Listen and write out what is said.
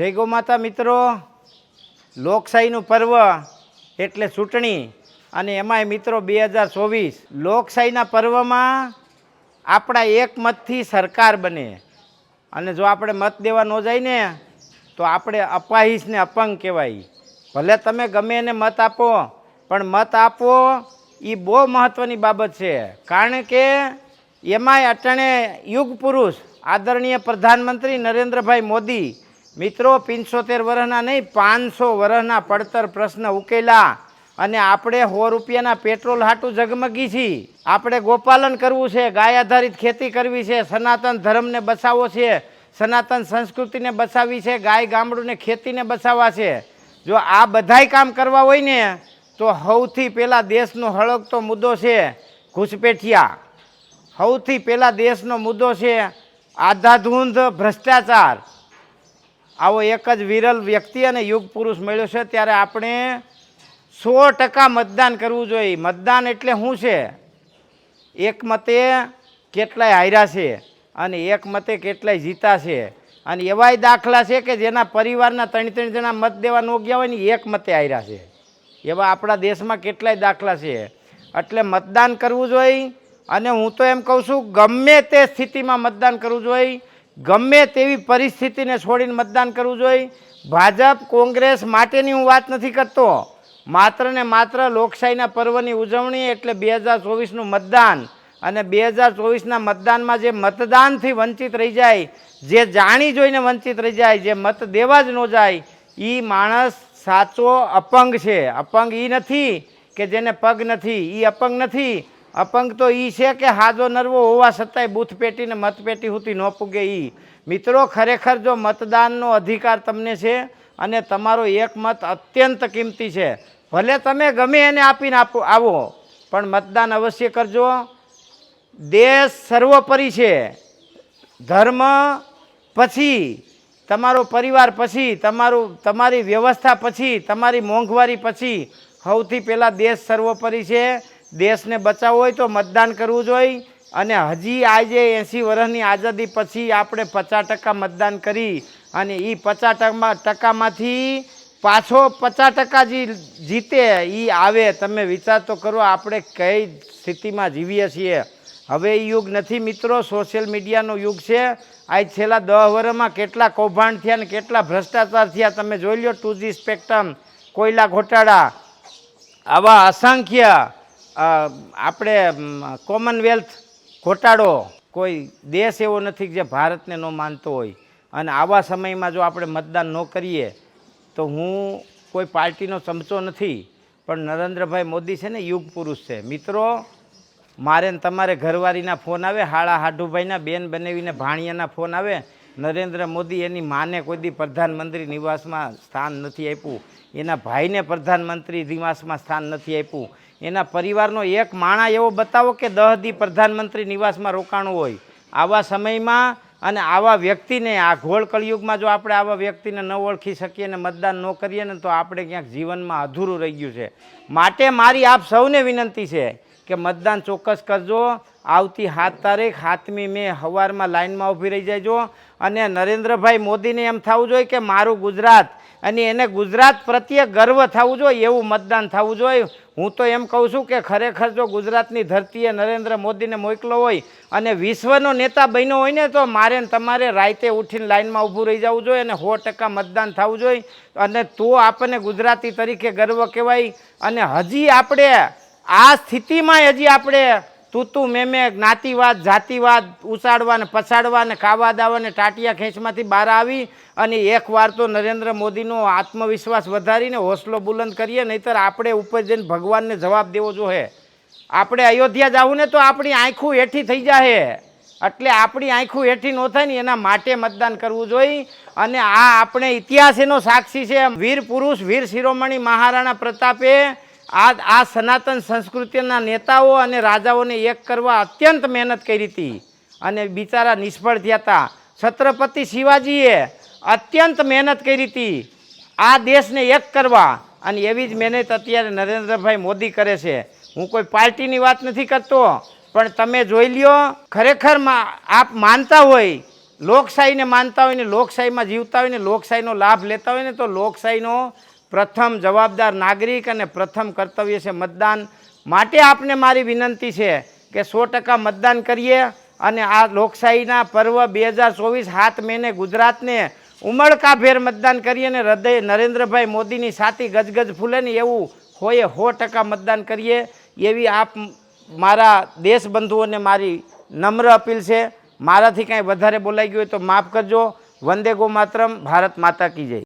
જય ગૌ માતા મિત્રો, લોકશાહીનું પર્વ એટલે ચૂંટણી અને એમાંય મિત્રો 2024 લોકશાહીના પર્વમાં આપણા એક મતથી સરકાર બને અને જો આપણે મત દેવા ન જાય ને તો આપણે અપાહીશ ને અપંગ કહેવાય. ભલે તમે ગમે એને મત આપો પણ મત આપવો એ બહુ મહત્ત્વની બાબત છે, કારણ કે એમાંય અટાણે યુગ પુરુષ આદરણીય પ્રધાનમંત્રી નરેન્દ્રભાઈ મોદી મિત્રો 75 વર્ષના નહીં 500 વર્ષના પડતર પ્રશ્ન ઉકેલા અને આપણે 100 રૂપિયાના પેટ્રોલ હાટું ઝગમગી છીએ. આપણે ગોપાલન કરવું છે, ગાય આધારિત ખેતી કરવી છે, સનાતન ધર્મને બચાવવો છે, સનાતન સંસ્કૃતિને બચાવવી છે, ગાય ગામડુંને ખેતીને બચાવવા છે. જો આ બધાય કામ કરવા હોય ને તો સૌથી પહેલાં દેશનો હળગતો મુદ્દો છે ઘૂસપેઠિયા. સૌથી પહેલાં દેશનો મુદ્દો છે આધાધૂંધ ભ્રષ્ટાચાર. આવો એક જ વિરલ વ્યક્તિ અને યુગ પુરુષ મળ્યો છે ત્યારે આપણે 100% મતદાન કરવું જોઈએ. મતદાન એટલે શું છે? એક મતે કેટલાય હાર્યા છે અને એક મતે કેટલાય જીતા છે, અને એવાય દાખલા છે કે જેના પરિવારના 3 જણા મત દેવા ન ગયા હોય ને એક મતે હાર્યા છે. એવા આપણા દેશમાં કેટલાય દાખલા છે. એટલે મતદાન કરવું જોઈએ અને હું તો એમ કહું છું ગમે તે સ્થિતિમાં મતદાન કરવું જોઈએ, ગમે તેવી પરિસ્થિતિને છોડીને મતદાન કરવું જોઈએ. ભાજપ કોંગ્રેસ માટેની હું વાત નથી કરતો, માત્ર ને માત્ર લોકશાહીના પર્વની ઉજવણી એટલે 2024નું મતદાન. અને 2024ના મતદાનમાં જે મતદાનથી વંચિત રહી જાય, જે જાણી જોઈને વંચિત રહી જાય, જે મત દેવા જ ન જાય, એ માણસ સાચો અપંગ છે. અપંગ એ નથી કે જેને પગ નથી, એ અપંગ નથી. અપંગ તો એ છે કે હાજો નરવો હોવા છતાંય બૂથ પેટીને મતપેટી સુધી ન પૂગે. એ મિત્રો ખરેખર જો મતદાનનો અધિકાર તમને છે અને તમારો એક મત અત્યંત કિંમતી છે, ભલે તમે ગમે એને આપીને આવો પણ મતદાન અવશ્ય કરજો. દેશ સર્વોપરી છે, ધર્મ પછી, તમારો પરિવાર પછી, તમારી વ્યવસ્થા પછી, તમારી મોંઘવારી પછી સૌથી પહેલાં દેશ સર્વોપરી છે. દેશને બચાવવો હોય તો મતદાન કરવું જોઈએ. અને હજી આજે 80 વર્ષની આઝાદી પછી આપણે 50% મતદાન કરી અને એ 50%માંથી પાછો 50% જે જીતે એ આવે. તમે વિચાર તો કરો આપણે કઈ સ્થિતિમાં જીવીએ છીએ. હવે એ યુગ નથી મિત્રો, સોશિયલ મીડિયાનો યુગ છે. આજ છેલ્લા 10 વર્ષમાં કેટલા કૌભાંડ થયા ને કેટલા ભ્રષ્ટાચાર થયા તમે જોઈ લો. 2G સ્પેક્ટ્રમ, કોયલા ઘોટાળા, આવા અસંખ્ય આપણે કોમનવેલ્થ ઘોટાળો. કોઈ દેશ એવો નથી જે ભારતને ન માનતો હોય. અને આવા સમયમાં જો આપણે મતદાન ન કરીએ તો હું કોઈ પાર્ટીનો ચમચો નથી, પણ નરેન્દ્રભાઈ મોદી છે ને યુગ પુરુષ છે. મિત્રો મારે તમારે ઘરવાળીના ફોન આવે, હાળા હાડુભાઈના બેન બનાવીને ભાણિયાના ફોન આવે. નરેન્દ્ર મોદી એની માને કોઈ દી પ્રધાનમંત્રી નિવાસમાં સ્થાન નથી આપ્યું, એના ભાઈને પ્રધાનમંત્રી નિવાસમાં સ્થાન નથી આપ્યું. એના પરિવારનો એક માણા એવો બતાવો કે 10 દી પ્રધાનમંત્રી નિવાસમાં રોકાણું હોય. આવા સમયમાં અને આવા વ્યક્તિને આ ઘોળ કળિયુગમાં જો આપણે આવા વ્યક્તિને ન ઓળખી શકીએ અને મતદાન ન કરીએ ને તો આપણે ક્યાંક જીવનમાં અધૂરું રહી ગયું છે. માટે મારી આપ સૌને વિનંતી છે કે મતદાન ચોક્કસ કરજો. આવતી 7 તારીખ 7મી મે સવારમાં લાઇનમાં ઊભી રહી જાયજો. અને નરેન્દ્રભાઈ મોદીને એમ થવું જોઈએ કે મારું ગુજરાત, અને એને ગુજરાત પ્રત્યે ગર્વ થવું જોઈએ એવું મતદાન થવું જોઈએ. હું તો એમ કહું છું કે ખરેખર જો ગુજરાતની ધરતીએ નરેન્દ્ર મોદીને મોકલો હોય અને વિશ્વનો નેતા બન્યો હોય ને તો મારે તમારે રાતે ઉઠીને લાઇનમાં ઊભું રહી જવું જોઈએ અને 100% મતદાન થવું જોઈએ. અને તો આપણને ગુજરાતી તરીકે ગર્વ કહેવાય. અને હજી આપણે આ સ્થિતિમાં હજી આપણે તું મેં જ્ઞાતિવાદ જાતિવાદ ઉચાડવા ને પછાડવા ને ખાવા દાવા ને ટાટિયા ખેંચમાંથી બહાર આવી અને એકવાર તો નરેન્દ્ર મોદીનો આત્મવિશ્વાસ વધારીને હોસલો બુલંદ કરીએ, નહીંતર આપણે ઉપર જઈને ભગવાનને જવાબ દેવો જોઈએ. આપણે અયોધ્યા જાવું ને તો આપણી આંખું હેઠી થઈ જાય, એટલે આપણી આંખું હેઠી ન થાય ને એના માટે મતદાન કરવું જોઈએ. અને આ આપણે ઇતિહાસ એનો સાક્ષી છે. વીર પુરુષ વીર શિરોમણી મહારાણા પ્રતાપે આ સનાતન સંસ્કૃતિના નેતાઓ અને રાજાઓને એક કરવા અત્યંત મહેનત કરી હતી અને બિચારા નિષ્ફળ થયા હતા. છત્રપતિ શિવાજીએ અત્યંત મહેનત કરી હતી આ દેશને એક કરવા, અને એવી જ મહેનત અત્યારે નરેન્દ્રભાઈ મોદી કરે છે. હું કોઈ પાર્ટીની વાત નથી કરતો, પણ તમે જોઈ લ્યો ખરેખર આપ માનતા હોય લોકશાહીને માનતા હોય ને લોકશાહીમાં જીવતા હોય ને લોકશાહીનો લાભ લેતા હોય ને તો લોકશાહીનો પ્રથમ જવાબદાર નાગરિક અને પ્રથમ કર્તવ્ય છે મતદાન. માટે આપને મારી વિનંતી છે કે 100% મતદાન કરીએ અને આ લોકશાહીના પર્વ 2024 7 મેને ગુજરાતને ઉમળકાભેર મતદાન કરીએ અને હૃદય નરેન્દ્રભાઈ મોદીની છાતી ગજગજ ફૂલે ને એવું હોય 100% મતદાન કરીએ એવી આપ મારા દેશબંધુઓને મારી નમ્ર અપીલ છે. મારાથી કાંઈ વધારે બોલાઈ ગયું હોય તો માફ કરજો. વંદે ગો માતરમ. ભારત માતા કી જય.